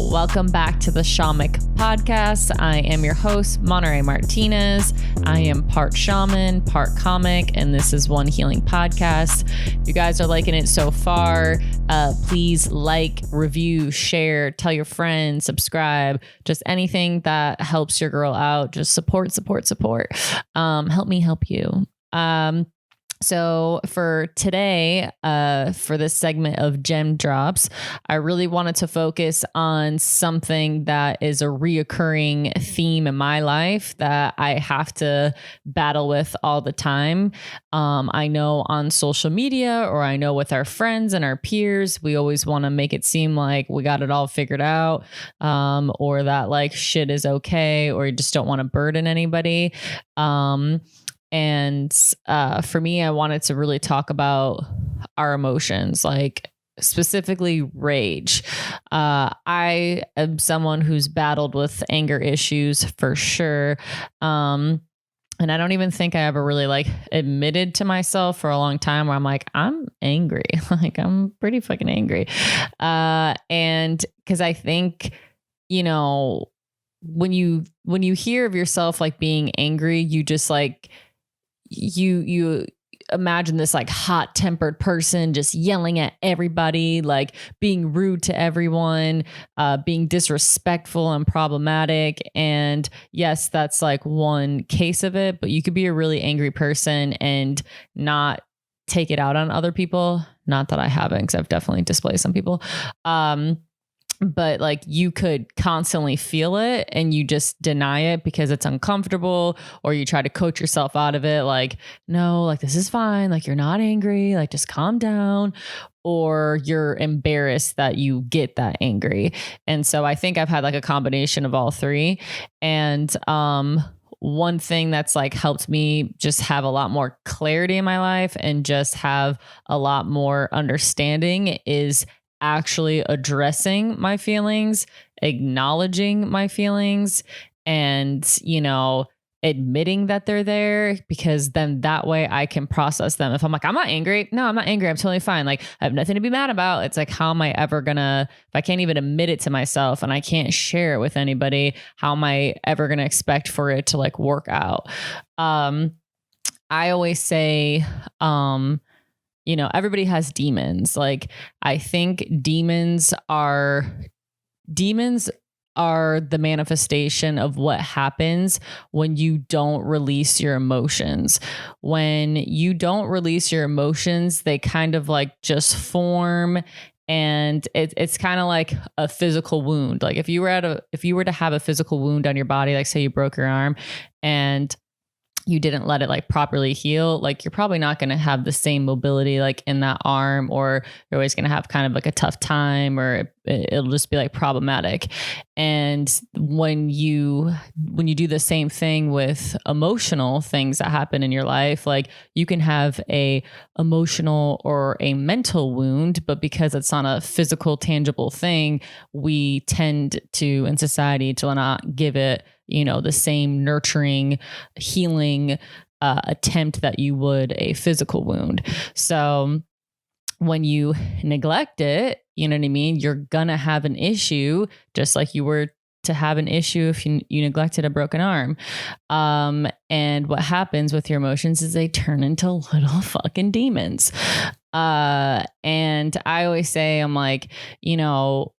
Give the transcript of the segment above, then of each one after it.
Welcome back to the Shamanic Podcast. I am your host, Monterey Martinez. I am part shaman, part comic, and this is One Healing Podcast. If you guys are liking it so far, please like, review, share, tell your friends, subscribe, just anything that helps your girl out. Just support. Help me help you. So for today, for this segment of Gem Drops, I really wanted to focus on something that is a reoccurring theme in my life that I have to battle with all the time. I know on social media, or I know with our friends and our peers, we always want to make it seem like we got it all figured out, or that like shit is okay, or you just don't want to burden anybody. And for me, I wanted to really talk about our emotions, like specifically rage. I am someone who's battled with anger issues for sure. And I don't even think I ever really like admitted to myself for a long time where I'm like, I'm angry. Like I'm pretty fucking angry. And because I think, you know, when you hear of yourself like being angry, you just like, you imagine this like hot tempered person just yelling at everybody, like being rude to everyone, being disrespectful and problematic. And yes, that's like one case of it, but you could be a really angry person and not take it out on other people. Not that I haven't, because I've definitely displayed some people. But like you could constantly feel it and you just deny it because it's uncomfortable, or you try to coach yourself out of it. Like, no, like this is fine. Like you're not angry, like just calm down, or you're embarrassed that you get that angry. And so I think I've had like a combination of all three. And, one thing that's like helped me just have a lot more clarity in my life and just have a lot more understanding is actually addressing my feelings, acknowledging my feelings, and, you know, admitting that they're there, because then that way I can process them. If I'm like, I'm not angry. No, I'm not angry. I'm totally fine. Like I have nothing to be mad about. It's like, how am I ever gonna, if I can't even admit it to myself and I can't share it with anybody, how am I ever gonna expect for it to like work out? I always say, you know, everybody has demons. Like I think demons are the manifestation of what happens when you don't release your emotions. When you don't release your emotions, they kind of like just form. And it's kind of like a physical wound. Like if you were to have a physical wound on your body, like say you broke your arm and you didn't let it like properly heal, like you're probably not going to have the same mobility like in that arm, or you're always going to have kind of like a tough time, or it'll just be like problematic. And when you do the same thing with emotional things that happen in your life, like you can have a emotional or a mental wound, but because it's not a physical, tangible thing, we tend to, in society, to not give it, you know, the same nurturing, healing attempt that you would a physical wound. So when you neglect it, you know what I mean? You're going to have an issue, just like you were to have an issue if you neglected a broken arm. And what happens with your emotions is they turn into little fucking demons. And I always say, I'm like, you know,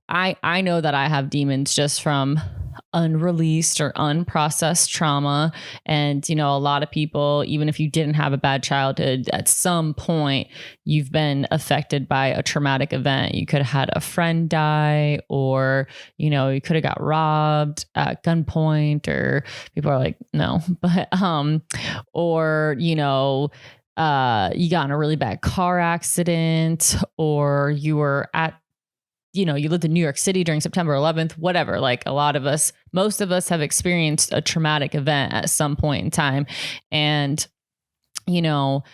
I know that I have demons just from unreleased or unprocessed trauma. And, you know, a lot of people, even if you didn't have a bad childhood, at some point you've been affected by a traumatic event. You could have had a friend die, or, you know, you could have got robbed at gunpoint, or people are like, no, but, or, you know, you got in a really bad car accident, or you were at, you know, you lived in New York City during September 11th, whatever. Like a lot of us, most of us have experienced a traumatic event at some point in time. And, you know,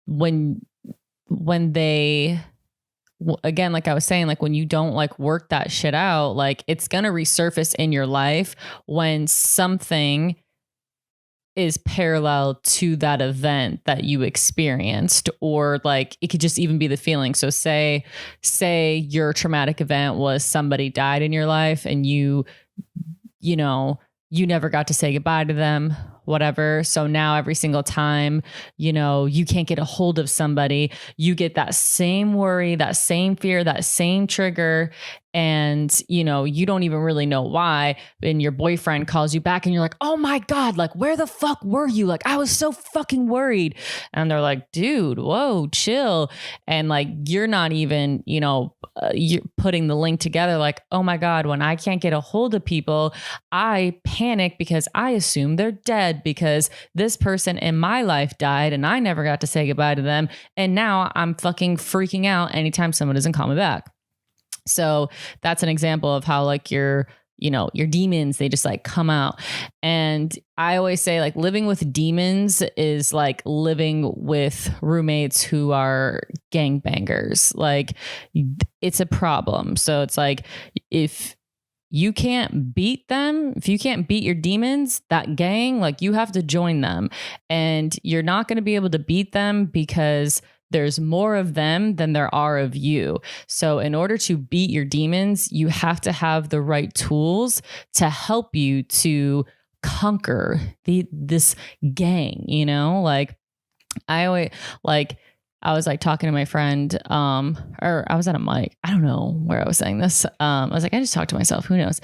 when they, again, like I was saying, like when you don't like work that shit out, like it's going to resurface in your life when something is parallel to that event that you experienced, or like it could just even be the feeling. So say your traumatic event was somebody died in your life and you never got to say goodbye to them, whatever. So now every single time, you can't get a hold of somebody, you get that same worry, that same fear, that same trigger. And, you don't even really know why. And your boyfriend calls you back and you're like, oh my God, like, where the fuck were you? Like, I was so fucking worried. And they're like, dude, whoa, chill. And like, you're not even, you're putting the link together like, oh my God, when I can't get a hold of people, I panic because I assume they're dead because this person in my life died and I never got to say goodbye to them. And now I'm fucking freaking out anytime someone doesn't call me back. So that's an example of how like your demons, they just like come out. And I always say like living with demons is like living with roommates who are gangbangers. Like it's a problem. So it's like, if you can't beat them, if you can't beat your demons, that gang, like you have to join them, and you're not going to be able to beat them because there's more of them than there are of you. So in order to beat your demons, you have to have the right tools to help you to conquer this gang, like I was like talking to my friend, or I was at a mic. I don't know where I was saying this. I was like, I just talked to myself, who knows?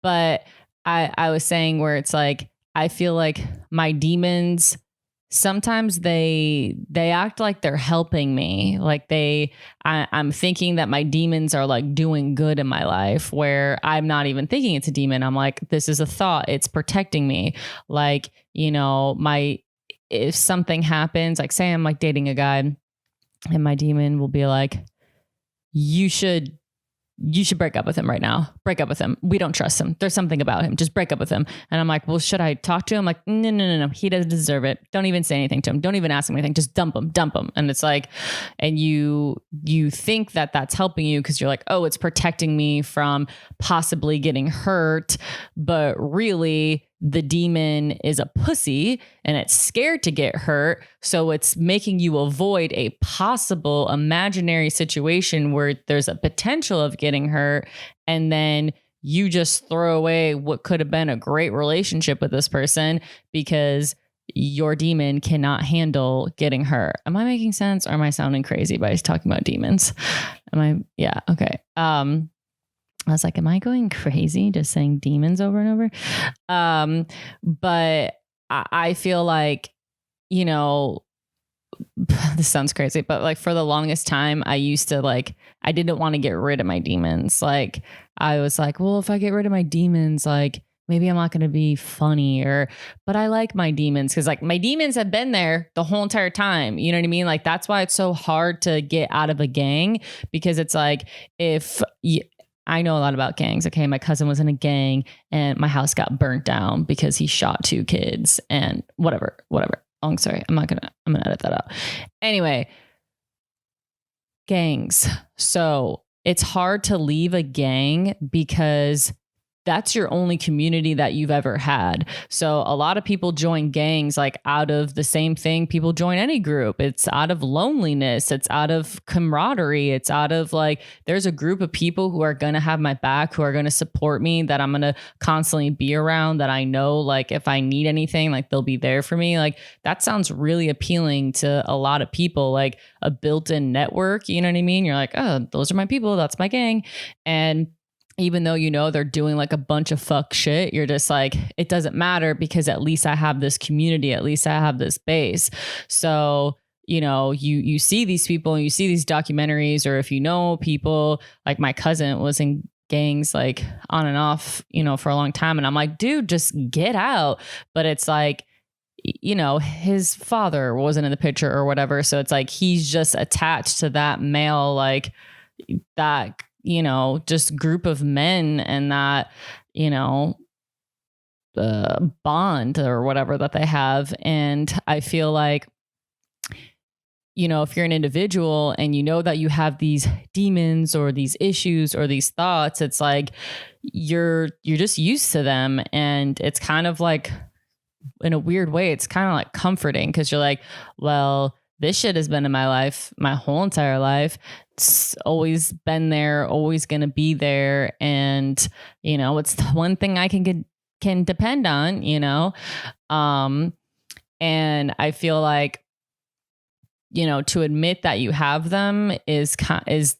But I was saying where it's like, I feel like my demons, sometimes they act like they're helping me. Like I'm thinking that my demons are like doing good in my life, where I'm not even thinking it's a demon. I'm like, this is a thought. It's protecting me. Like, if something happens, like say I'm like dating a guy and my demon will be like, you should break up with him right now. Break up with him. We don't trust him. There's something about him. Just break up with him. And I'm like, well, should I talk to him? Like, no. He doesn't deserve it. Don't even say anything to him. Don't even ask him anything. Just dump him. And it's like, and you think that that's helping you because you're like, oh, it's protecting me from possibly getting hurt. But really, the demon is a pussy and it's scared to get hurt. So it's making you avoid a possible imaginary situation where there's a potential of getting hurt. And then you just throw away what could have been a great relationship with this person because your demon cannot handle getting hurt. Am I making sense, or am I sounding crazy by talking about demons? Yeah. Okay. I was like, am I going crazy just saying demons over and over? But I feel like, this sounds crazy, but like for the longest time, I used to like, I didn't want to get rid of my demons. Like I was like, well, if I get rid of my demons, like maybe I'm not going to be funny, but I like my demons because like my demons have been there the whole entire time. You know what I mean? Like that's why it's so hard to get out of a gang, because it's like, I know a lot about gangs. Okay. My cousin was in a gang and my house got burnt down because he shot 2 kids and whatever. Oh, I'm sorry. I'm going to edit that out. Anyway, gangs. So it's hard to leave a gang because that's your only community that you've ever had. So a lot of people join gangs like out of the same thing people join any group. It's out of loneliness. It's out of camaraderie. It's out of like, there's a group of people who are going to have my back, who are going to support me, that I'm going to constantly be around, that I know, like if I need anything, like they'll be there for me. Like that sounds really appealing to a lot of people, like a built-in network. You know what I mean? You're like, oh, those are my people. That's my gang. And even though, they're doing like a bunch of fuck shit, you're just like, it doesn't matter because at least I have this community. At least I have this base. So, you see these people and you see these documentaries, or if you know people, like my cousin was in gangs like on and off, for a long time. And I'm like, dude, just get out. But it's like, his father wasn't in the picture or whatever. So it's like, he's just attached to that male, like that, just group of men and that, bond or whatever that they have. And I feel like, if you're an individual and you know that you have these demons or these issues or these thoughts, it's like you're just used to them. And it's kind of like in a weird way, it's kind of like comforting because you're like, well, this shit has been in my life my whole entire life. It's always been there, always going to be there. And, it's the one thing I can depend on, and I feel like, to admit that you have them is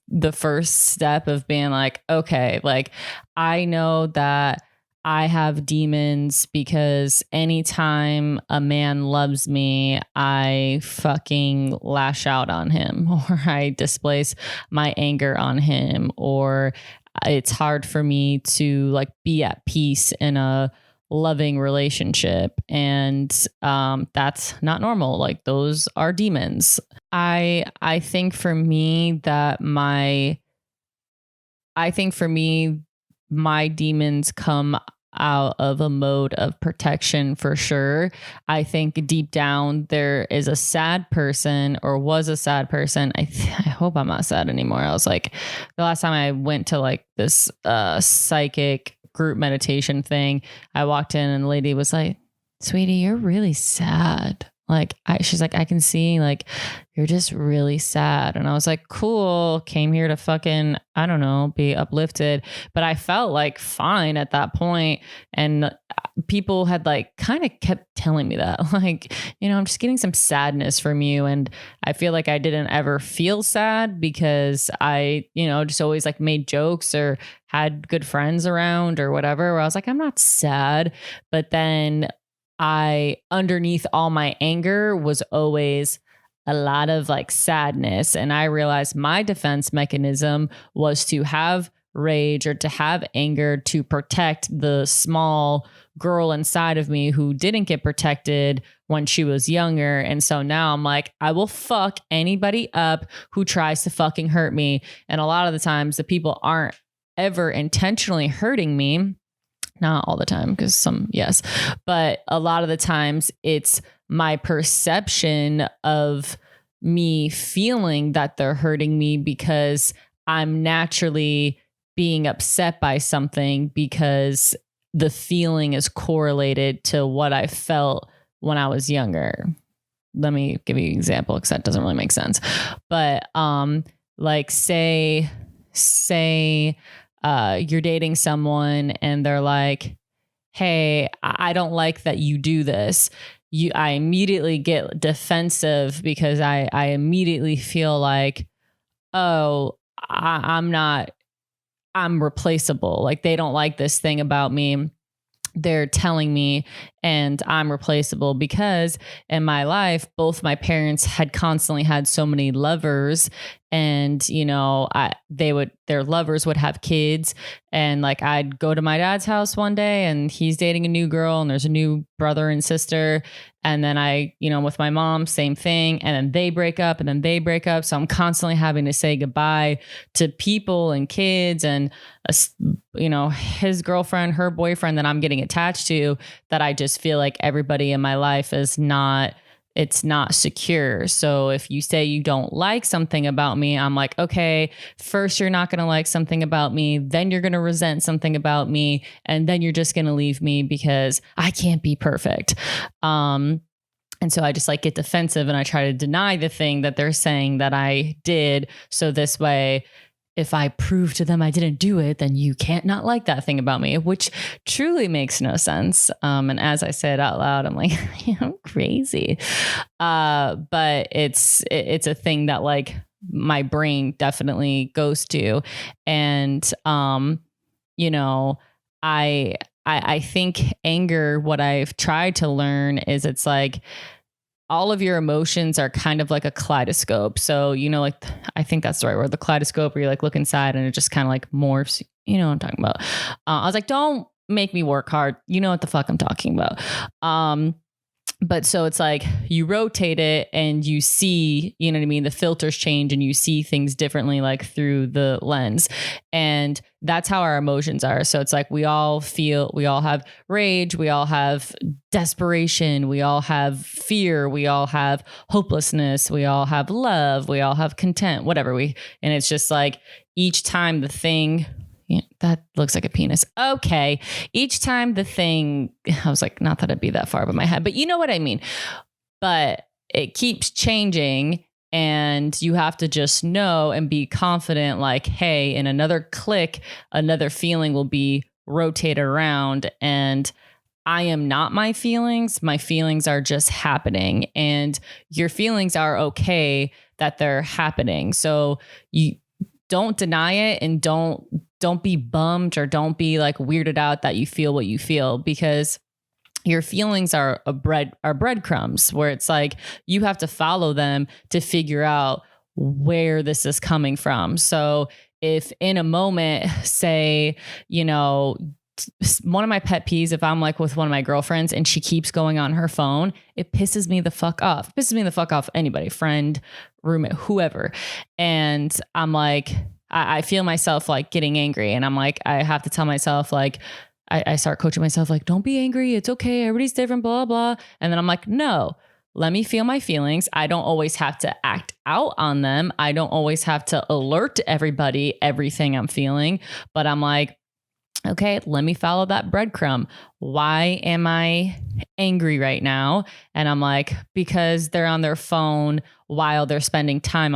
the first step of being like, okay, like I know that I have demons because anytime a man loves me, I fucking lash out on him, or I displace my anger on him, or it's hard for me to like be at peace in a loving relationship. And that's not normal. Like those are demons. I think for me my demons come out of a mode of protection for sure. I think deep down there is a sad person, or was a sad person. I hope I'm not sad anymore. I was like, the last time I went to like this psychic group meditation thing, I walked in and the lady was like, sweetie, you're really sad. Like she's like, I can see like you're just really sad. And I was like, cool, came here to fucking, I don't know, be uplifted. But I felt like fine at that point. And people had like kind of kept telling me that, like, I'm just getting some sadness from you. And I feel like I didn't ever feel sad because I, just always like made jokes or had good friends around or whatever, where I was like, I'm not sad. But then underneath all my anger was always a lot of like sadness. And I realized my defense mechanism was to have rage or to have anger to protect the small girl inside of me who didn't get protected when she was younger. And so now I'm like, I will fuck anybody up who tries to fucking hurt me. And a lot of the times the people aren't ever intentionally hurting me. Not all the time, because yes, but a lot of the times it's my perception of me feeling that they're hurting me because I'm naturally being upset by something because the feeling is correlated to what I felt when I was younger. Let me give you an example because that doesn't really make sense. But like say you're dating someone and they're like, hey, I don't like that you do this. I immediately get defensive because I immediately feel like, oh, I'm replaceable. Like they don't like this thing about me. They're telling me and I'm replaceable because in my life, both my parents had constantly had so many lovers and, their lovers would have kids and like, I'd go to my dad's house one day and he's dating a new girl and there's a new brother and sister. And then with my mom, same thing. And then they break up and then they break up. So I'm constantly having to say goodbye to people and kids and, his girlfriend, her boyfriend that I'm getting attached to, that I just feel like everybody in my life it's not secure. So if you say you don't like something about me, I'm like, okay, first you're not going to like something about me, then you're going to resent something about me, and then you're just going to leave me because I can't be perfect. And so I just like get defensive and I try to deny the thing that they're saying that I did. So this way, if I prove to them I didn't do it, then you can't not like that thing about me, which truly makes no sense. And as I said out loud, I'm like, I'm crazy. But it's a thing that like my brain definitely goes to. And, I think anger, what I've tried to learn is it's like, all of your emotions are kind of like a kaleidoscope. So, like, I think that's the right word, the kaleidoscope, where you like look inside and it just kind of like morphs, what I'm talking about. I was like, don't make me work hard. You know what the fuck I'm talking about. But so it's like you rotate it and you see, the filters change and you see things differently, like through the lens. And that's how our emotions are. So it's like we all have rage, we all have desperation, we all have fear, we all have hopelessness, we all have love, we all have content, whatever and it's just like each time the thing, Yeah, that looks like a penis. Okay. Each time the thing, I was like, not that it'd be that far above my head, but you know what I mean? But it keeps changing and you have to just know and be confident like, hey, in another click, another feeling will be rotated around and I am not my feelings. My feelings are just happening and your feelings are okay that they're happening. So you don't deny it and don't be bummed or don't be like weirded out that you feel what you feel because your feelings are breadcrumbs where it's like you have to follow them to figure out where this is coming from. So if in a moment, say, you know, one of my pet peeves, if I'm like with one of my girlfriends and she keeps going on her phone, it pisses me the fuck off. It pisses me the fuck off anybody, friend, roommate, whoever. And I'm like, I feel myself like getting angry. And I'm like, I have to tell myself like, I start coaching myself like, don't be angry. It's okay. Everybody's different, blah, blah. And then I'm like, no, let me feel my feelings. I don't always have to act out on them. I don't always have to alert everybody everything I'm feeling. But I'm like, okay, let me follow that breadcrumb. Why am I angry right now? And I'm like, because they're on their phone while they're spending time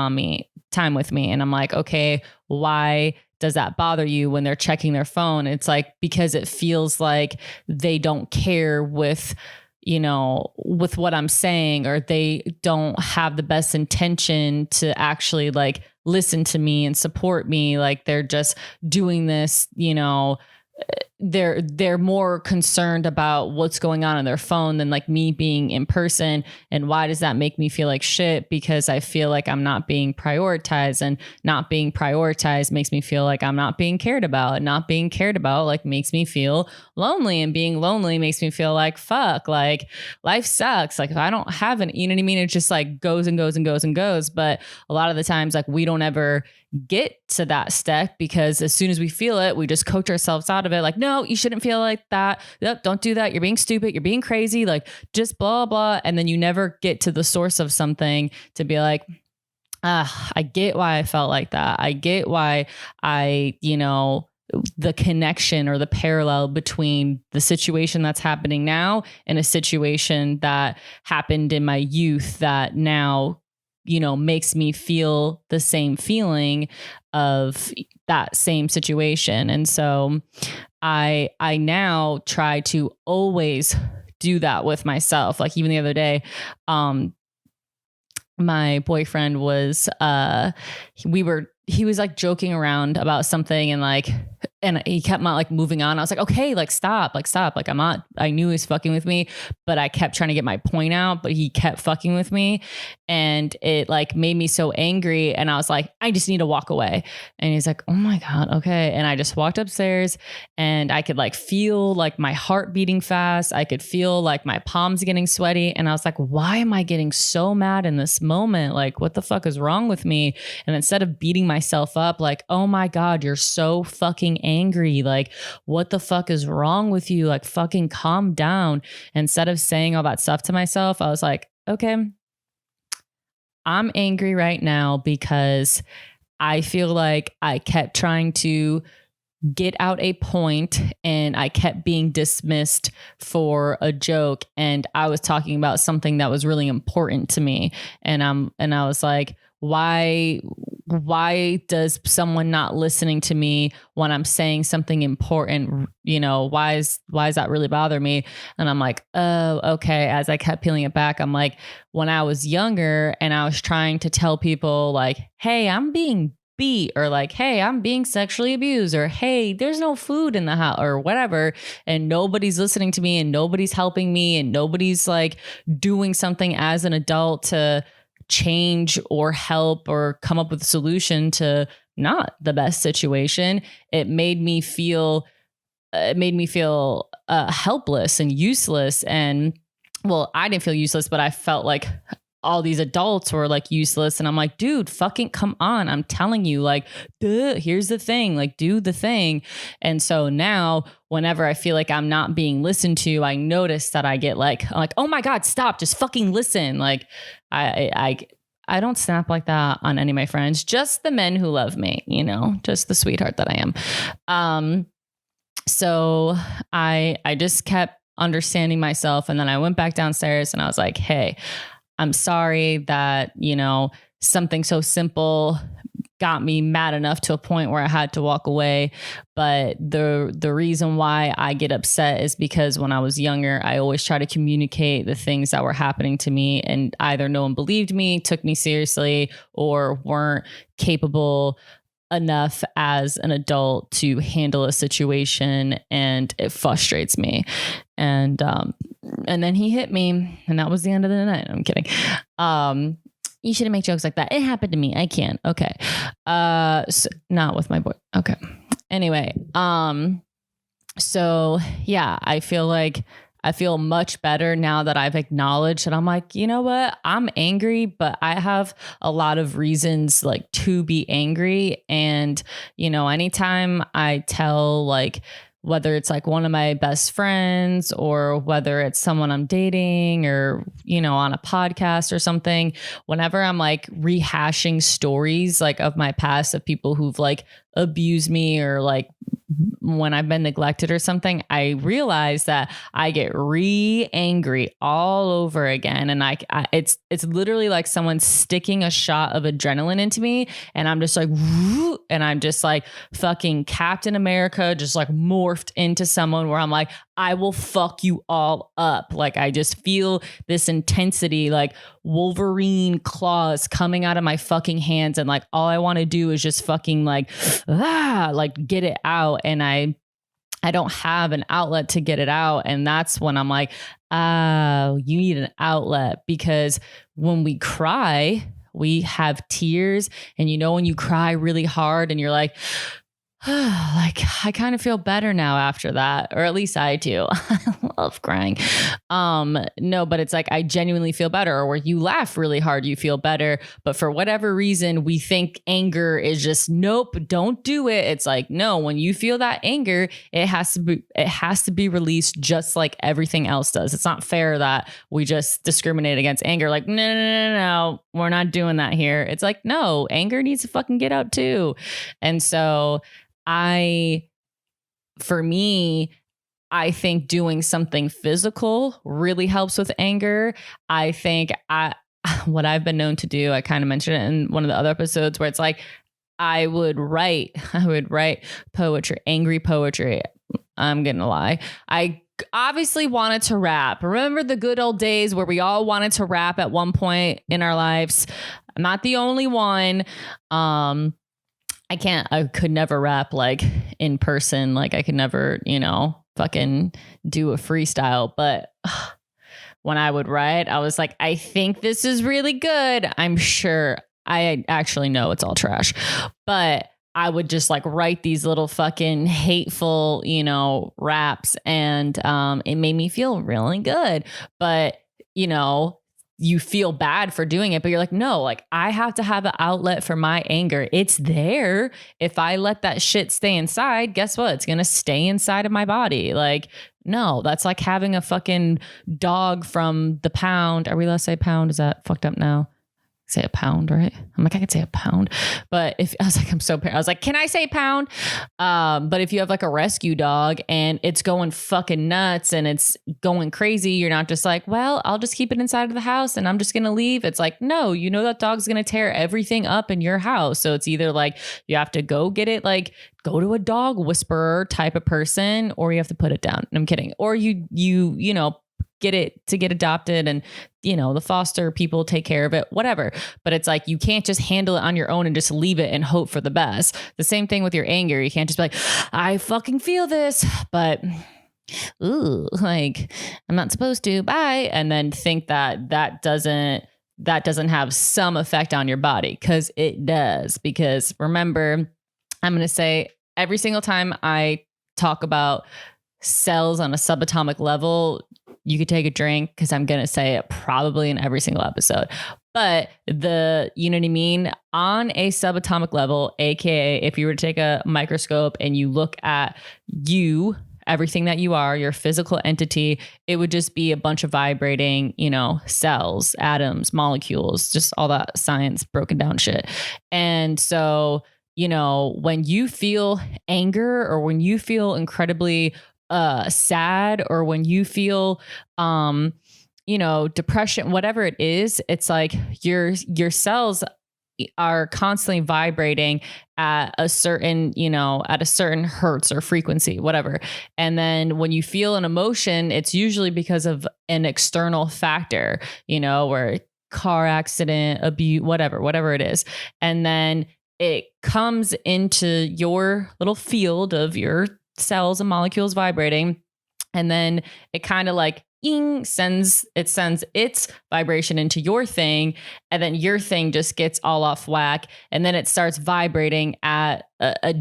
with me. And I'm like, okay, why does that bother you when they're checking their phone? It's like, because it feels like they don't care with what I'm saying, or they don't have the best intention to actually like listen to me and support me. Like they're just doing this, they're more concerned about what's going on their phone than like me being in person. And why does that make me feel like shit? Because I feel like I'm not being prioritized, and not being prioritized makes me feel like I'm not being cared about, and not being cared about like makes me feel lonely, and being lonely makes me feel like fuck, like life sucks. Like if I don't have an, you know what I mean? It just like goes and goes and goes and goes. But a lot of the times like we don't ever get to that step, because as soon as we feel it, we just coach ourselves out of it. Like, no, you shouldn't feel like that. Yep, don't do that. You're being stupid. You're being crazy. Like just blah, blah. And then you never get to the source of something to be like, I get why I felt like that. I get why the connection or the parallel between the situation that's happening now and a situation that happened in my youth that now makes me feel the same feeling of that same situation. And so I now try to always do that with myself. Like even the other day, my boyfriend was, he was like joking around about something and he kept like moving on. I was like, okay, like stop. Like I knew he was fucking with me, but I kept trying to get my point out, but he kept fucking with me. And it like made me so angry. And I was like, I just need to walk away. And he's like, oh my God. Okay. And I just walked upstairs and I could like feel like my heart beating fast. I could feel like my palms getting sweaty. And I was like, why am I getting so mad in this moment? Like, what the fuck is wrong with me? And instead of beating myself up, like, oh my God, you're so fucking angry. Like, what the fuck is wrong with you? Like, fucking calm down. Instead of saying all that stuff to myself, I was like, okay, I'm angry right now because I feel like I kept trying to get out a point and I kept being dismissed for a joke. And I was talking about something that was really important to me. And I was like, why does someone not listening to me when I'm saying something important? Why is that really bother me? And I'm like, oh, okay. As I kept peeling it back, I'm like, when I was younger and I was trying to tell people like, hey, I'm being beat, or like, hey, I'm being sexually abused, or hey, there's no food in the house, or whatever. And nobody's listening to me and nobody's helping me and nobody's like doing something as an adult to change or help or come up with a solution to not the best situation. It made me feel helpless and useless. And well, I didn't feel useless, but I felt like all these adults were like useless. And I'm like, dude, fucking come on. I'm telling you, like, here's the thing, like, do the thing. And so now whenever I feel like I'm not being listened to, I notice that I get like, oh my God, stop, just fucking listen. Like I don't snap like that on any of my friends, just the men who love me, just the sweetheart that I am. So I just kept understanding myself. And then I went back downstairs and I was like, hey, I'm sorry that, something so simple got me mad enough to a point where I had to walk away. But the reason why I get upset is because when I was younger, I always try to communicate the things that were happening to me, and either no one believed me, took me seriously, or weren't capable enough as an adult to handle a situation, and it frustrates me. And then he hit me, and that was the end of the night. I'm kidding. You shouldn't make jokes like that. It happened to me. I can't. Okay. So not with my boy. Okay. Anyway. So yeah, I feel much better now that I've acknowledged that I'm like, you know what? I'm angry, but I have a lot of reasons like to be angry. And, anytime I tell whether it's like one of my best friends or whether it's someone I'm dating or, on a podcast or something, whenever I'm like rehashing stories like of my past of people who've like abused me or like when I've been neglected or something, I realize that I get angry all over again. And it's literally like someone sticking a shot of adrenaline into me. And I'm just like, whoo, and I'm just like fucking Captain America, just like morphed into someone where I'm like, I will fuck you all up. Like I just feel this intensity, like Wolverine claws coming out of my fucking hands. And like, all I want to do is just fucking like get it out. And I don't have an outlet to get it out. And that's when I'm like, oh, you need an outlet, because when we cry, we have tears. And when you cry really hard and you're like, I kind of feel better now after that, or at least I do. I love crying. No, but it's like, I genuinely feel better. Or where you laugh really hard, you feel better. But for whatever reason, we think anger is just, nope, don't do it. It's like, no, when you feel that anger, it has to be released just like everything else does. It's not fair that we just discriminate against anger. Like, no, we're not doing that here. It's like, no, anger needs to fucking get out too. And so for me, I think doing something physical really helps with anger. I think what I've been known to do, I kind of mentioned it in one of the other episodes, where it's like, I would write poetry, angry poetry. I'm gonna lie. I obviously wanted to rap. Remember the good old days where we all wanted to rap at one point in our lives? I'm not the only one. I could never rap like in person. Like I could never, fucking do a freestyle. But when I would write, I was like, I think this is really good. I'm sure. I actually know it's all trash, but I would just like write these little fucking hateful, raps, and it made me feel really good. But, you feel bad for doing it, but you're like, no, like I have to have an outlet for my anger. It's there. If I let that shit stay inside, guess what? It's going to stay inside of my body. Like, no, that's like having a fucking dog from the pound. Are we allowed to say pound? Is that fucked up now? Say a pound, right? I'm like, I could say a pound, but I was like, can I say pound? But if you have like a rescue dog and it's going fucking nuts and it's going crazy, you're not just like, well, I'll just keep it inside of the house and I'm just going to leave. It's like, no, that dog's going to tear everything up in your house. So it's either like you have to go get it, like go to a dog whisperer type of person, or you have to put it down. I'm kidding. Or you get adopted, and the foster people take care of it, whatever. But it's like, you can't just handle it on your own and just leave it and hope for the best. The same thing with your anger. You can't just be like, I fucking feel this, but ooh, like I'm not supposed to, bye. And then think that doesn't have some effect on your body, because it does. Because remember, I'm going to say every single time I talk about cells on a subatomic level, you could take a drink, because I'm going to say it probably in every single episode. But you know what I mean? On a subatomic level, AKA if you were to take a microscope and you look at you everything that you are, your physical entity, it would just be a bunch of vibrating, cells, atoms, molecules, just all that science broken down shit. And so, when you feel anger, or when you feel incredibly sad, or when you feel depression, whatever it is, it's like your cells are constantly vibrating at a certain hertz or frequency, whatever. And then when you feel an emotion, it's usually because of an external factor, where car accident, abuse, whatever it is. And then it comes into your little field of your cells and molecules vibrating. And then it kind of like sends its vibration into your thing, and then your thing just gets all off whack, and then it starts vibrating at a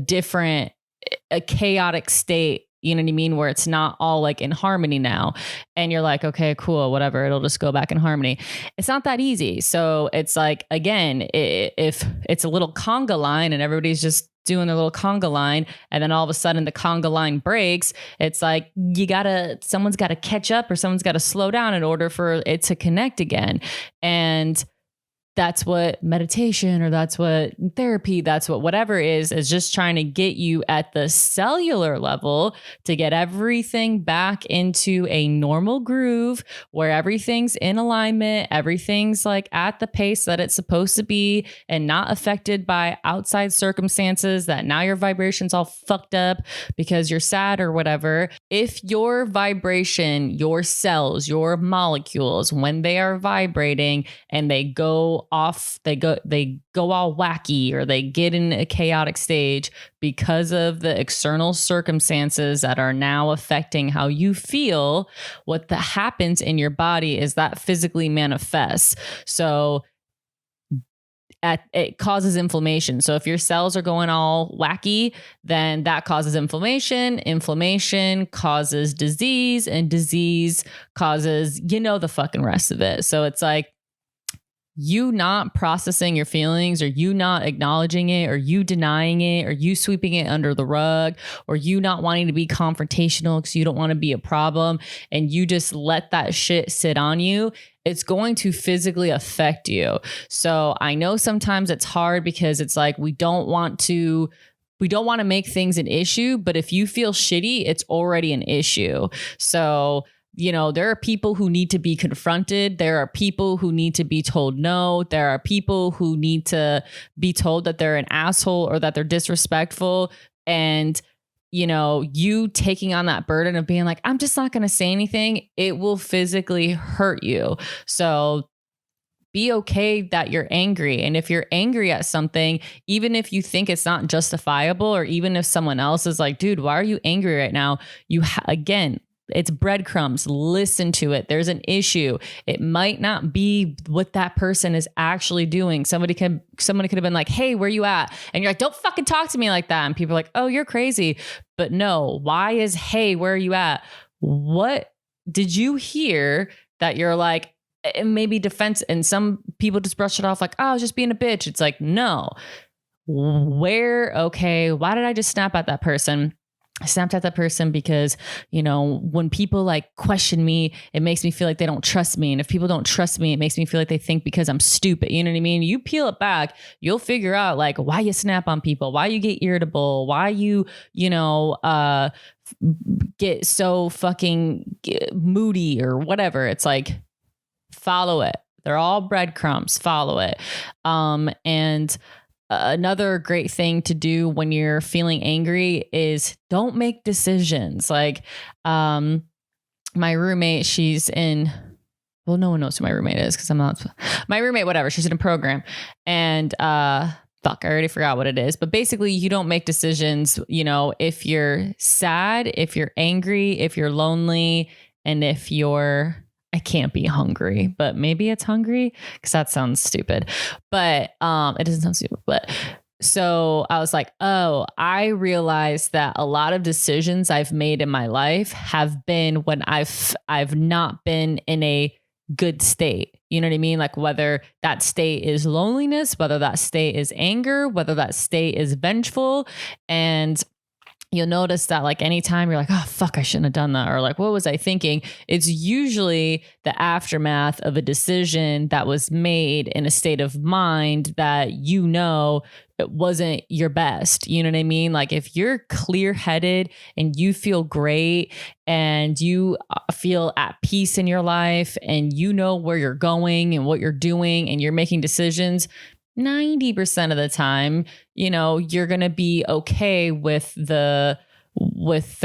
chaotic state, you know what I mean, where it's not all like in harmony now. And you're like, okay, cool, whatever, it'll just go back in harmony. It's not that easy. So it's like, again, if it's a little conga line and everybody's just doing their little conga line, and then all of a sudden the conga line breaks, it's like someone's got to catch up, or someone's got to slow down in order for it to connect again. And that's what meditation, or that's what therapy, that's what whatever is just trying to get you at the cellular level to get everything back into a normal groove where everything's in alignment, everything's like at the pace that it's supposed to be, and not affected by outside circumstances that now your vibration's all fucked up because you're sad or whatever. If your vibration, your cells, your molecules, when they are vibrating and they go off, they go all wacky, or they get in a chaotic stage because of the external circumstances that are now affecting how you feel, what that happens in your body is that physically manifests. So it causes inflammation. So if your cells are going all wacky, then that causes inflammation. Inflammation causes disease, and disease causes, the fucking rest of it. So it's like, you not processing your feelings, or you not acknowledging it, or you denying it, or you sweeping it under the rug, or you not wanting to be confrontational because you don't want to be a problem, and you just let that shit sit on you, it's going to physically affect you. So I know sometimes it's hard because it's like, we don't want to make things an issue, but if you feel shitty, it's already an issue. So there are people who need to be confronted. There are people who need to be told no. There are people who need to be told that they're an asshole or that they're disrespectful. And, you taking on that burden of being like, I'm just not going to say anything, it will physically hurt you. So be okay that you're angry. And if you're angry at something, even if you think it's not justifiable, or even if someone else is like, dude, why are you angry right now? Again, it's breadcrumbs. Listen to it. There's an issue. It might not be what that person is actually doing. Somebody could have been like, hey, where you at? And you're like, don't fucking talk to me like that. And people are like, oh, you're crazy. But no, why is, hey, where are you at? What did you hear that you're like, maybe defense? And some people just brush it off like, oh, I was just being a bitch. It's like, no. Okay, why did I just snap at that person? I snapped at that person because, when people like question me, it makes me feel like they don't trust me. And if people don't trust me, it makes me feel like they think because I'm stupid. You know what I mean? You peel it back, you'll figure out like why you snap on people, why you get irritable, why you, get so fucking moody or whatever. It's like, follow it. They're all breadcrumbs. Follow it. And another great thing to do when you're feeling angry is don't make decisions. Like, my roommate, no one knows who my roommate is because I'm not my roommate, whatever. She's in a program, and, I already forgot what it is, but basically you don't make decisions, if you're sad, if you're angry, if you're lonely, and if I can't be hungry, but maybe it's hungry because that sounds stupid, but it doesn't sound stupid. But so I was like, oh, I realized that a lot of decisions I've made in my life have been when I've not been in a good state. You know what I mean? Like whether that state is loneliness, whether that state is anger, whether that state is vengeful. And you'll notice that like anytime you're like, oh, fuck, I shouldn't have done that. Or like, what was I thinking? It's usually the aftermath of a decision that was made in a state of mind that, you know, it wasn't your best. You know what I mean? Like if you're clear headed and you feel great and you feel at peace in your life and you know where you're going and what you're doing and you're making decisions, 90% of the time, you know, you're going to be okay with the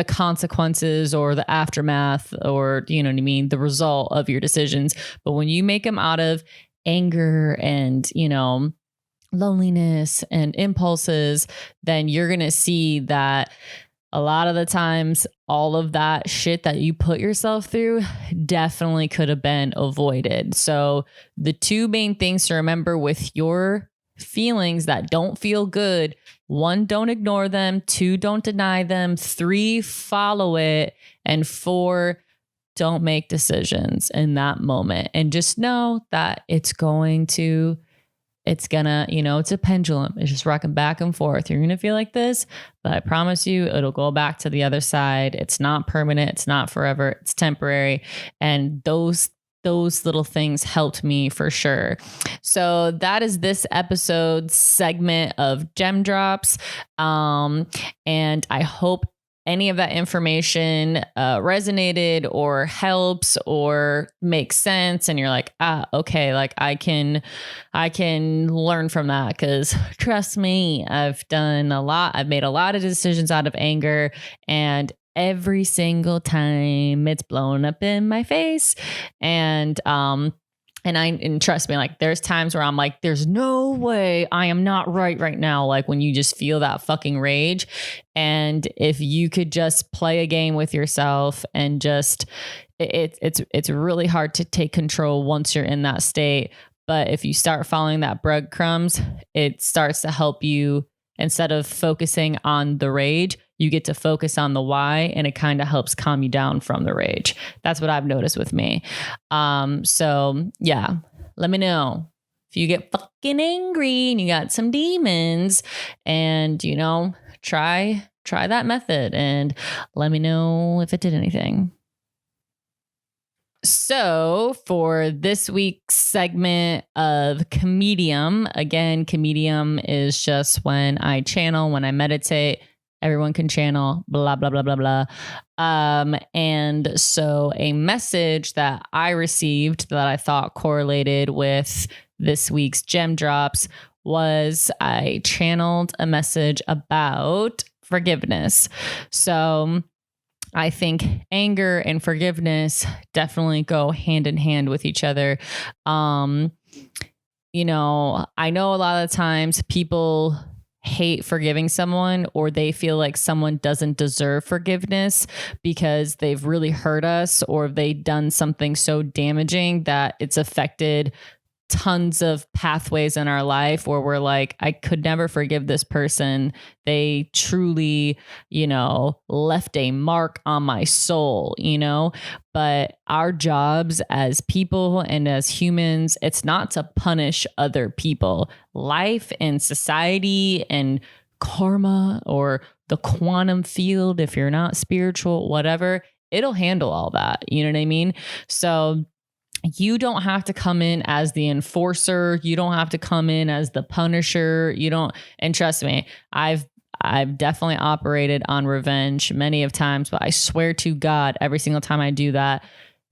consequences or the aftermath or, you know what I mean, the result of your decisions. But when you make them out of anger and, you know, loneliness and impulses, then you're going to see that a lot of the times, all of that shit that you put yourself through definitely could have been avoided. So the two main things to remember with your feelings that don't feel good: 1, don't ignore them; 2, don't deny them; 3, follow it; and 4, don't make decisions in that moment. And just know that it's gonna, you know, it's a pendulum. It's just rocking back and forth. You're gonna feel like this, but I promise you it'll go back to the other side. It's not permanent. It's not forever. It's temporary. And those little things helped me for sure. So that is this episode's segment of Gem Drops. And I hope any of that information resonated or helps or makes sense, and you're like, okay, like I can learn from that, because trust me, I've made a lot of decisions out of anger, and every single time it's blown up in my face. And trust me, like there's times where I'm like, there's no way I am not right now. Like when you just feel that fucking rage. And if you could just play a game with yourself and just, it's really hard to take control once you're in that state. But if you start following that breadcrumbs, it starts to help you. Instead of focusing on the rage, you get to focus on the why, and it kind of helps calm you down from the rage. That's what I've noticed with me. So yeah, let me know if you get fucking angry and you got some demons, and you know, try that method and let me know if it did anything. So for this week's segment of Comedium, again, Comedium is just when I channel, when I meditate. Everyone can channel, blah, blah, blah, blah, blah. And so a message that I received that I thought correlated with this week's Gem Drops was I channeled a message about forgiveness. So I think anger and forgiveness definitely go hand in hand with each other. You know, I know a lot of times people hate forgiving someone, or they feel like someone doesn't deserve forgiveness because they've really hurt us, or they've done something so damaging that it's affected tons of pathways in our life where we're like, I could never forgive this person. They truly, you know, left a mark on my soul, you know. But our jobs as people and as humans, it's not to punish other people. Life and society and karma, or the quantum field, if you're not spiritual, whatever, it'll handle all that. You know what I mean? So you don't have to come in as the enforcer. You don't have to come in as the punisher. You don't. And trust me, I've definitely operated on revenge many of times, but I swear to God, every single time I do that,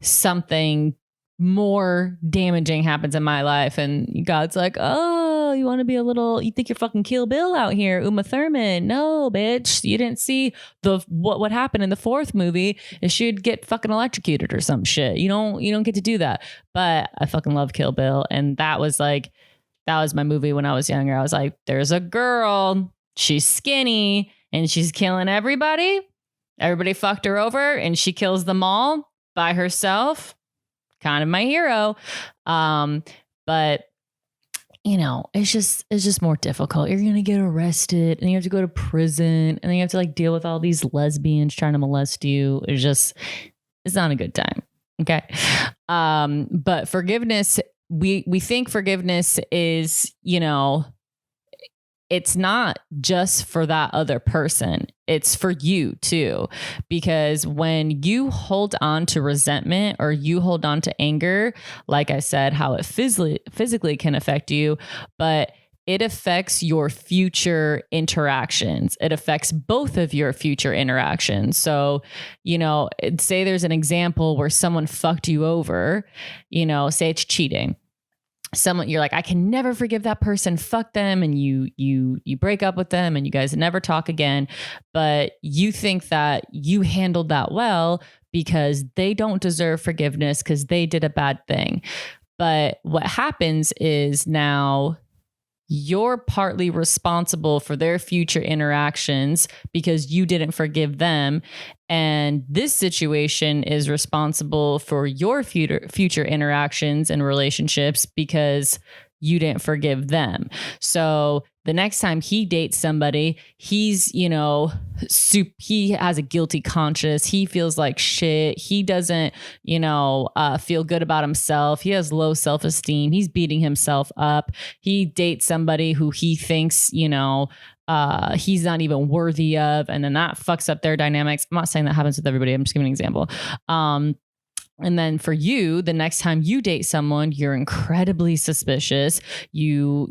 something more damaging happens in my life. And God's like, oh, you want to be you think you're fucking Kill Bill out here, Uma Thurman. No, bitch. You didn't see what happened in the 4th movie is she'd get fucking electrocuted or some shit. You don't get to do that. But I fucking love Kill Bill. And that was my movie when I was younger. I was like, there's a girl, she's skinny and she's killing everybody. Everybody fucked her over and she kills them all by herself. Kind of my hero. But you know, it's just more difficult. You're going to get arrested and you have to go to prison, and then you have to like deal with all these lesbians trying to molest you. It's not a good time. Okay. But forgiveness, we think forgiveness is, you know, it's not just for that other person. it's for you too, because when you hold on to resentment or you hold on to anger, like I said, how it physically can affect you, but it affects your future interactions. It affects both of your future interactions. So, say there's an example where someone fucked you over, say it's cheating. Someone, you're like, I can never forgive that person, fuck them, and you break up with them and you guys never talk again, but you think that you handled that well because they don't deserve forgiveness because they did a bad thing. But what happens is now you're partly responsible for their future interactions because you didn't forgive them. And this situation is responsible for your future interactions and relationships because you didn't forgive them. So the next time he dates somebody, he's, he has a guilty conscience. He feels like shit. He doesn't, feel good about himself. He has low self-esteem. He's beating himself up. He dates somebody who he thinks, he's not even worthy of. And then that fucks up their dynamics. I'm not saying that happens with everybody. I'm just giving an example. And then for you, the next time you date someone, you're incredibly suspicious. You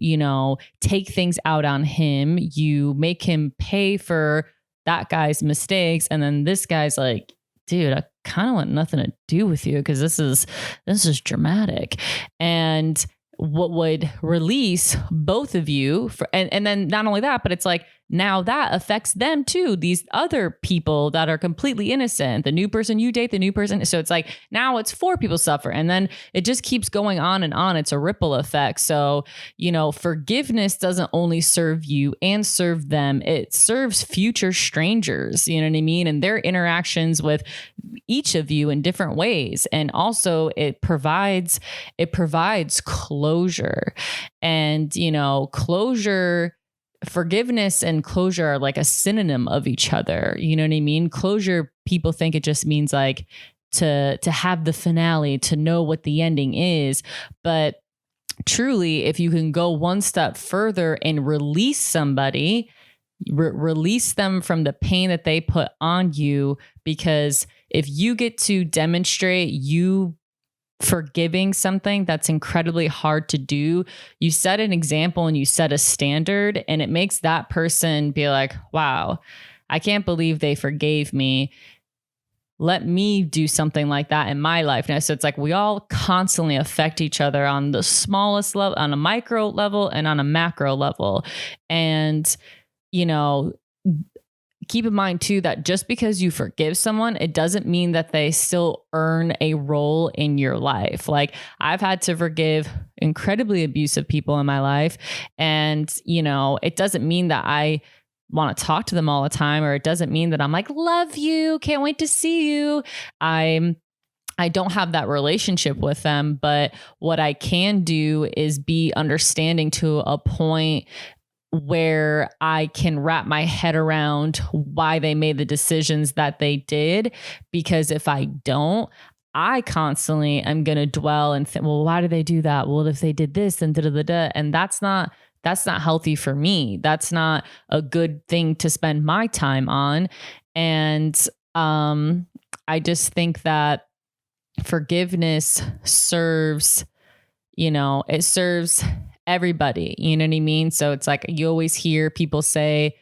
take things out on him. You make him pay for that guy's mistakes. And then this guy's like, dude, I kind of want nothing to do with you because this is dramatic. And what would release both of you and then not only that, but it's like, now that affects them too. These other people that are completely innocent, the new person you date, the new person. So it's like, now it's 4 people suffer. And then it just keeps going on and on. It's a ripple effect. So, forgiveness doesn't only serve you and serve them. It serves future strangers, you know what I mean? And their interactions with each of you in different ways. And also it provides closure. And, forgiveness and closure are like a synonym of each other. You know what I mean? Closure, people think it just means like to have the finale, to know what the ending is. But truly, if you can go one step further and release somebody, release them from the pain that they put on you, because if you get to demonstrate you forgiving something that's incredibly hard to do, you set an example and you set a standard, and it makes that person be like, wow, I can't believe they forgave me. Let me do something like that in my life now. So it's like we all constantly affect each other on the smallest level, on a micro level and on a macro level. And, keep in mind too, that just because you forgive someone, it doesn't mean that they still earn a role in your life. Like I've had to forgive incredibly abusive people in my life. And, it doesn't mean that I want to talk to them all the time, or it doesn't mean that I'm like, love you, can't wait to see you. I don't have that relationship with them, but what I can do is be understanding to a point where I can wrap my head around why they made the decisions that they did. Because if I don't, I constantly am going to dwell and think, well, why did they do that? Well, if they did this, then da-da-da-da. And that's not healthy for me. That's not a good thing to spend my time on. And I just think that forgiveness serves, it serves everybody, you know what I mean? So it's like, you always hear people say,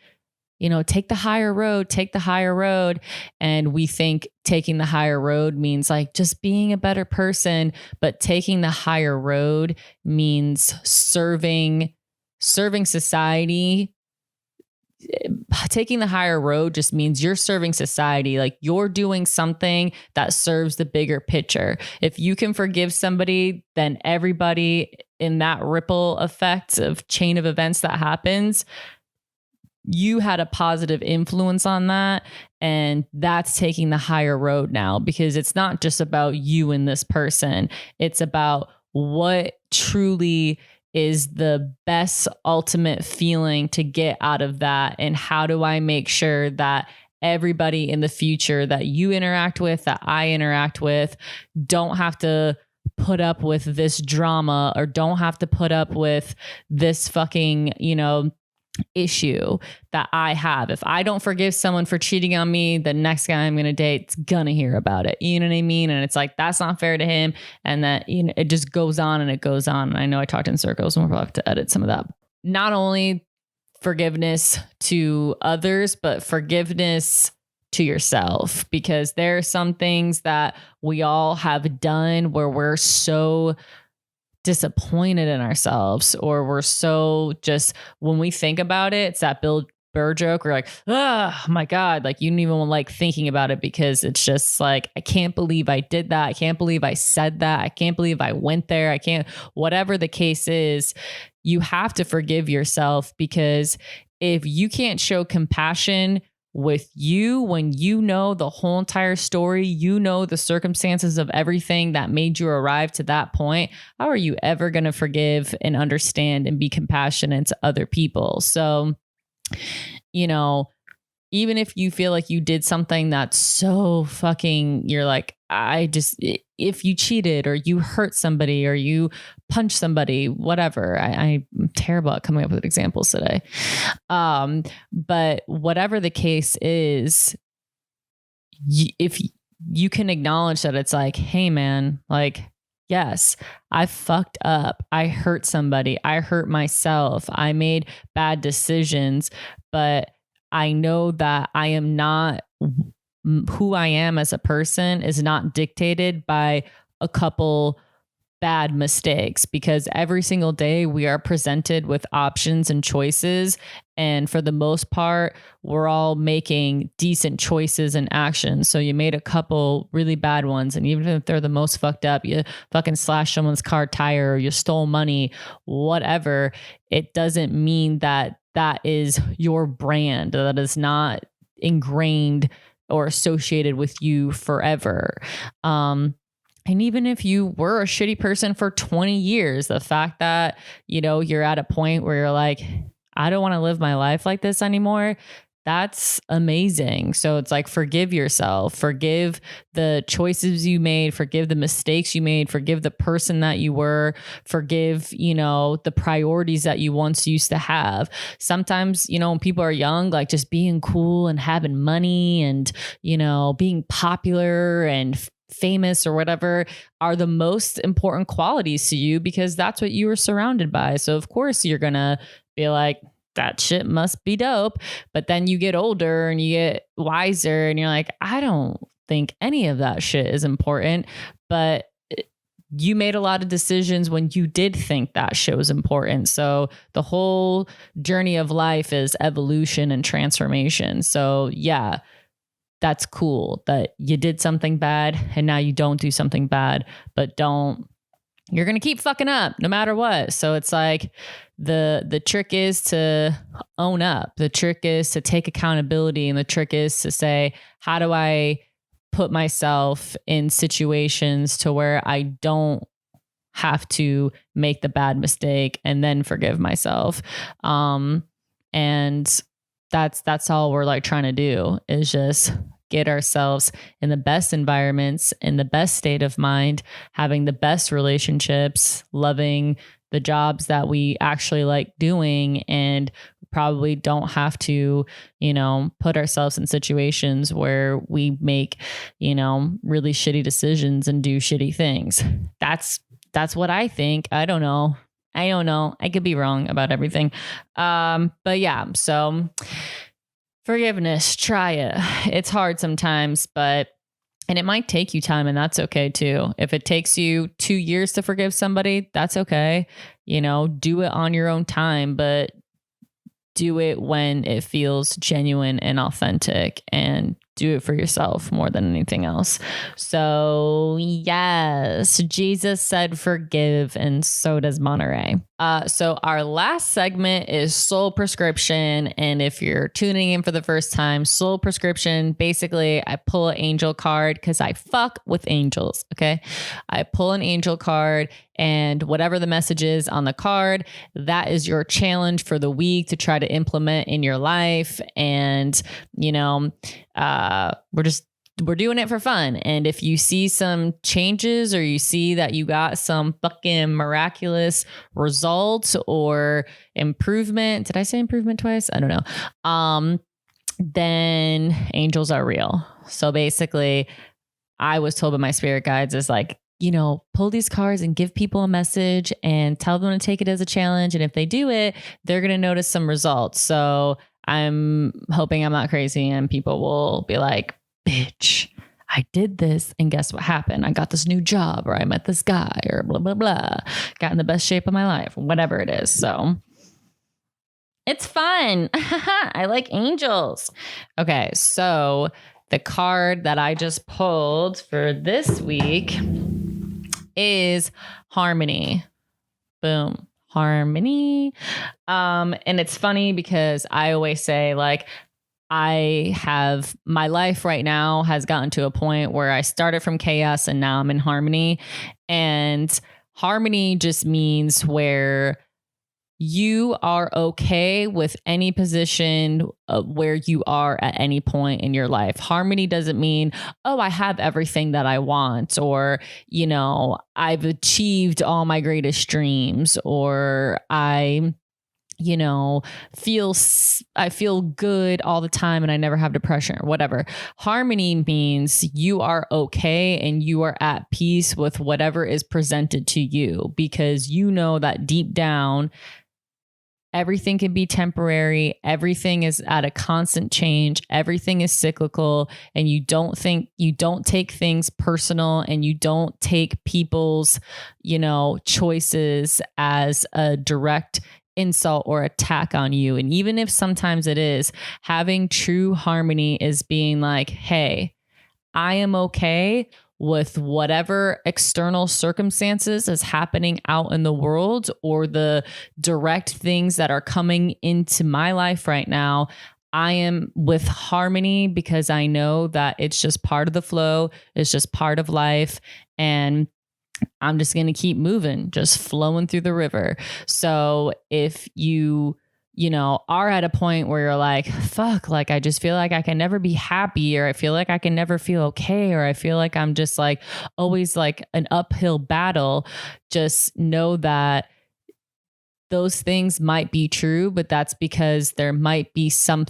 take the higher road. And we think taking the higher road means like just being a better person, but taking the higher road means serving society. Taking the higher road just means you're serving society. Like you're doing something that serves the bigger picture. If you can forgive somebody, then everybody in that ripple effect of chain of events that happens, you had a positive influence on that. And that's taking the higher road now, because it's not just about you and this person. It's about what truly is the best ultimate feeling to get out of that. And how do I make sure that everybody in the future that you interact with, that I interact with, don't have to put up with this drama, or don't have to put up with this fucking, issue that I have. If I don't forgive someone for cheating on me, the next guy I'm going to date's gonna hear about it. You know what I mean? And it's like, that's not fair to him. And that, you know, it just goes on and it goes on. And I know I talked in circles and we'll have to edit some of that. Not only forgiveness to others, but forgiveness to yourself, because there are some things that we all have done where we're so disappointed in ourselves, or we're so just, when we think about it, it's that Bill Burr joke. We're like, oh my God, like you don't even like thinking about it, because it's just like, I can't believe I did that. I can't believe I said that. I can't believe I went there. I can't, whatever the case is, you have to forgive yourself, because if you can't show compassion with you when you know the whole entire story, you know the circumstances of everything that made you arrive to that point, how are you ever going to forgive and understand and be compassionate to other people? So, you know, even if you feel like you did something that's so fucking, you're like, if you cheated or you hurt somebody or you punched somebody, whatever. I'm terrible at coming up with examples today. But whatever the case is, if you can acknowledge that it's like, hey man, like, yes, I fucked up. I hurt somebody. I hurt myself. I made bad decisions, but I know that I am not, who I am as a person is not dictated by a couple bad mistakes, because every single day we are presented with options and choices. And for the most part, we're all making decent choices and actions. So you made a couple really bad ones. And even if they're the most fucked up, you fucking slashed someone's car tire, or you stole money, whatever, it doesn't mean that that is your brand. That is not ingrained or associated with you forever. And even if you were a shitty person for 20 years, the fact that, you know, you're at a point where you're like, I don't want to live my life like this anymore, that's amazing. So it's like, forgive yourself, forgive the choices you made, forgive the mistakes you made, forgive the person that you were, forgive, you know, the priorities that you once used to have. Sometimes, you know, when people are young, like just being cool and having money and, you know, being popular and famous or whatever are the most important qualities to you, because that's what you were surrounded by. So of course you're going to be like, that shit must be dope. But then you get older and you get wiser and you're like, I don't think any of that shit is important. But you made a lot of decisions when you did think that shit was important. So the whole journey of life is evolution and transformation. So yeah, that's cool that you did something bad and now you don't do something bad, but you're going to keep fucking up no matter what. So it's like the trick is to own up. The trick is to take accountability. And the trick is to say, how do I put myself in situations to where I don't have to make the bad mistake and then forgive myself. And that's all we're like trying to do, is just get ourselves in the best environments, in the best state of mind, having the best relationships, loving the jobs that we actually like doing, and probably don't have to, you know, put ourselves in situations where we make, you know, really shitty decisions and do shitty things. That's what I think. I don't know. I could be wrong about everything. But yeah, so forgiveness, try it. It's hard sometimes, and it might take you time, and that's okay too. If it takes you 2 years to forgive somebody, that's okay. You know, do it on your own time, but do it when it feels genuine and authentic, and do it for yourself more than anything else. So yes, Jesus said forgive, and so does Monterey. So our last segment is soul prescription. And if you're tuning in for the first time, soul prescription, basically I pull an angel card because I fuck with angels. Okay. I pull an angel card, and whatever the message is on the card, that is your challenge for the week to try to implement in your life. And, you know, we're just we're doing it for fun. And if you see some changes or you see that you got some fucking miraculous results or improvement, did I say improvement twice? I don't know. Then angels are real. So basically, I was told by my spirit guides is like, pull these cards and give people a message and tell them to take it as a challenge. And if they do it, they're going to notice some results. So I'm hoping I'm not crazy and people will be like, bitch, I did this. And guess what happened? I got this new job, or I met this guy, or blah, blah, blah. Got in the best shape of my life, whatever it is. So it's fun. I like angels. Okay. So the card that I just pulled for this week is harmony. Boom. Harmony. And it's funny because I always say, like, my life right now has gotten to a point where I started from chaos and now I'm in harmony. And harmony just means where you are okay with any position where you are at any point in your life. Harmony doesn't mean, oh, I have everything that I want, or, I've achieved all my greatest dreams, or I feel good all the time and I never have depression or whatever. Harmony means you are okay and you are at peace with whatever is presented to you, because you know that deep down, everything can be temporary. Everything is at a constant change. Everything is cyclical, and you don't take things personal, and you don't take people's, choices as a direct insult or attack on you. And even if sometimes it is, having true harmony is being like, hey, I am okay with whatever external circumstances is happening out in the world, or the direct things that are coming into my life right now. I am with harmony because I know that it's just part of the flow. It's just part of life. And I'm just going to keep moving, just flowing through the river. So if you are at a point where you're like, fuck, like, I just feel like I can never be happy, or I feel like I can never feel okay, or I feel like I'm just like always like an uphill battle, just know that those things might be true, but that's because there might be some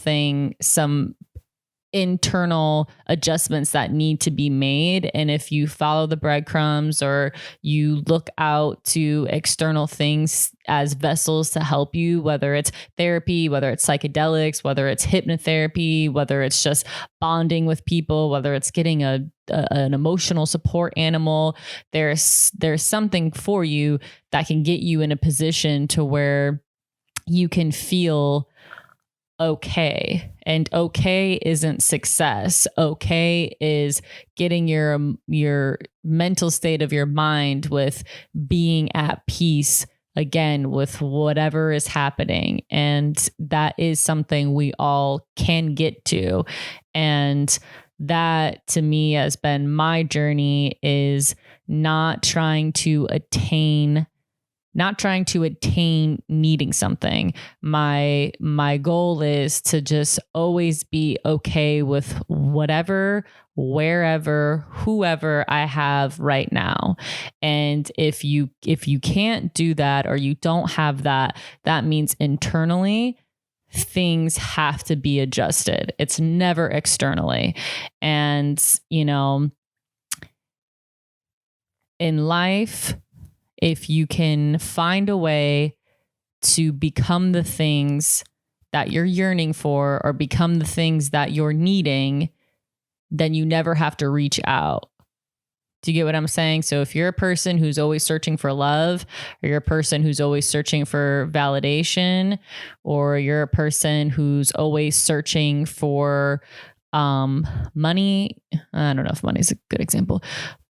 internal adjustments that need to be made. And if you follow the breadcrumbs, or you look out to external things as vessels to help you, whether it's therapy, whether it's psychedelics, whether it's hypnotherapy, whether it's just bonding with people, whether it's getting an emotional support animal, there's something for you that can get you in a position to where you can feel okay. And okay isn't success. Okay is getting your mental state of your mind with being at peace again with whatever is happening. And that is something we all can get to. And that to me has been my journey, is not trying to attain needing something. My goal is to just always be okay with whatever, wherever, whoever I have right now. And if you can't do that, or you don't have that, that means internally things have to be adjusted. It's never externally. And, in life, if you can find a way to become the things that you're yearning for, or become the things that you're needing, then you never have to reach out. Do you get what I'm saying? So if you're a person who's always searching for love, or you're a person who's always searching for validation, or you're a person who's always searching for money, I don't know if money is a good example,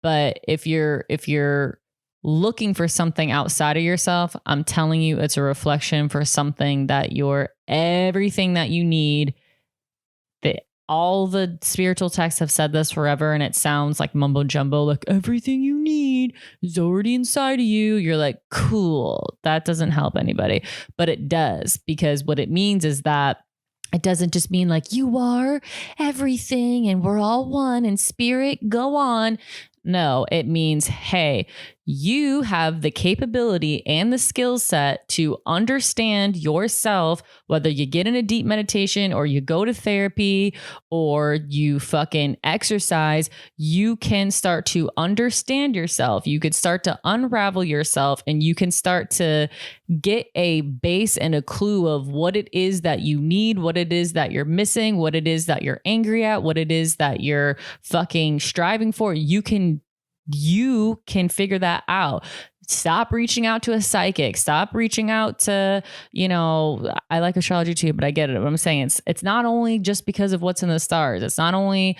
but if you're looking for something outside of yourself, I'm telling you, it's a reflection for something that you're everything that you need. All the spiritual texts have said this forever, and it sounds like mumbo jumbo, like everything you need is already inside of you. You're like, cool. That doesn't help anybody, but it does, because what it means is that It doesn't just mean like you are everything and we're all one and spirit, go on. No, it means, hey, you have the capability and the skill set to understand yourself, whether you get in a deep meditation or you go to therapy or you fucking exercise, you can start to understand yourself. You could start to unravel yourself and you can start to get a base and a clue of what it is that you need, what it is that you're missing, what it is that you're angry at, what it is that you're fucking striving for. You can figure that out. Stop reaching out to a psychic. Stop reaching out to, I like astrology too, but I get it. What I'm saying, it's not only just because of what's in the stars. It's not only,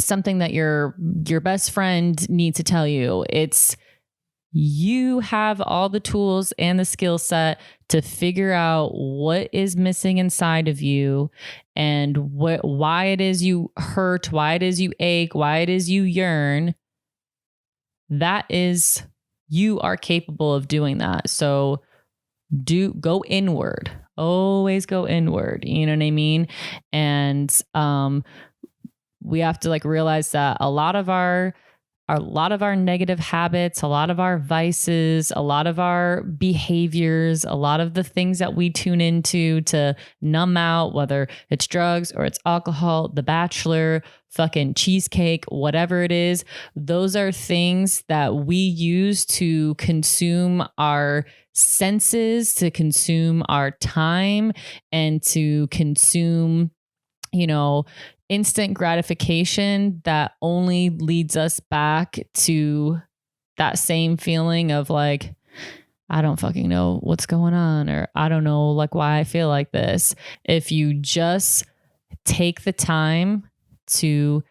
something that your best friend needs to tell you. It's you have all the tools and the skill set to figure out what is missing inside of you and why it is you hurt, why it is you ache, why it is you yearn. That is, you are capable of doing that. So go inward, always go inward. You know what I mean? And we have to realize that a lot of our negative habits, a lot of our vices, a lot of our behaviors, a lot of the things that we tune into to numb out, whether it's drugs or it's alcohol, The Bachelor, fucking cheesecake, whatever it is, those are things that we use to consume our senses, to consume our time, and to consume, instant gratification that only leads us back to that same feeling of I don't fucking know what's going on, or I don't know why I feel like this. If you just take the time to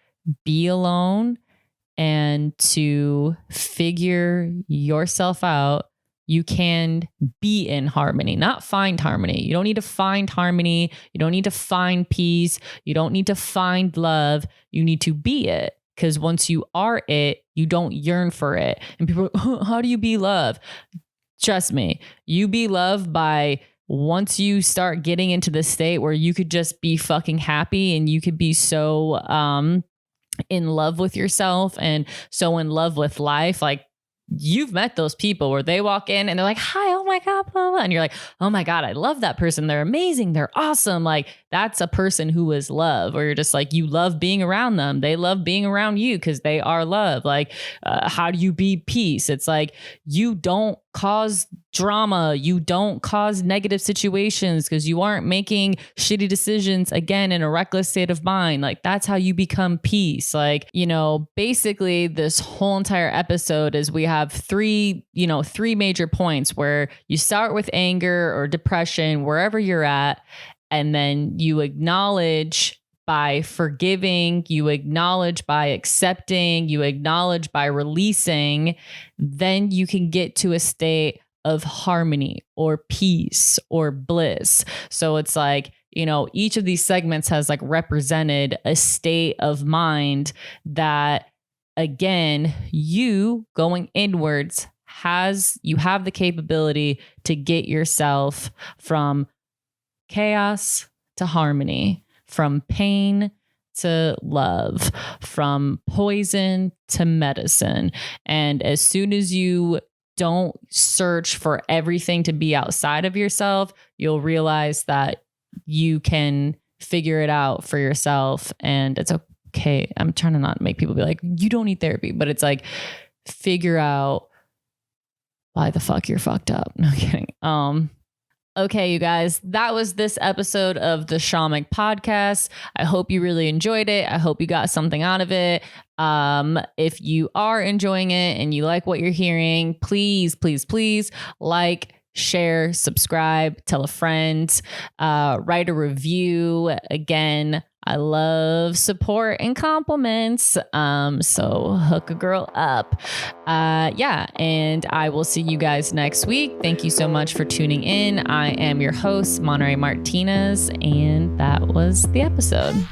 be alone and to figure yourself out, you can be in harmony, not find harmony. You don't need to find harmony. You don't need to find peace. You don't need to find love. You need to be it. Because once you are it, you don't yearn for it. And people are, how do you be love? Trust me, you be love by once you start getting into the state where you could just be fucking happy and you could be so in love with yourself and so in love with life. You've met those people where they walk in and they're like, hi, oh my God, blah, blah. And you're like, oh my God, I love that person. They're amazing. They're awesome. That's a person who is love. Or you're just you love being around them. They love being around you because they are love. How do you be peace? It's you don't cause drama. You don't cause negative situations because you aren't making shitty decisions again in a reckless state of mind. That's how you become peace. Basically this whole entire episode is we have three major points where you start with anger or depression, wherever you're at, and then you acknowledge by forgiving, you acknowledge by accepting, you acknowledge by releasing, then you can get to a state of harmony or peace or bliss. So it's each of these segments has represented a state of mind that, again, you going inwards you have the capability to get yourself from chaos to harmony, from pain to love, from poison to medicine. And as soon as you don't search for everything to be outside of yourself, you'll realize that you can figure it out for yourself. And it's okay. I'm trying to not make people be you don't need therapy, but it's figure out why the fuck you're fucked up. No kidding. Okay, you guys, that was this episode of the Xoxo podcast. I hope you really enjoyed it. I hope you got something out of it. If you are enjoying it and you like what you're hearing, please, please, please share, subscribe, tell a friend, write a review. Again, I love support and compliments. So hook a girl up. And I will see you guys next week. Thank you so much for tuning in. I am your host, Monterey Martinez, and that was the episode.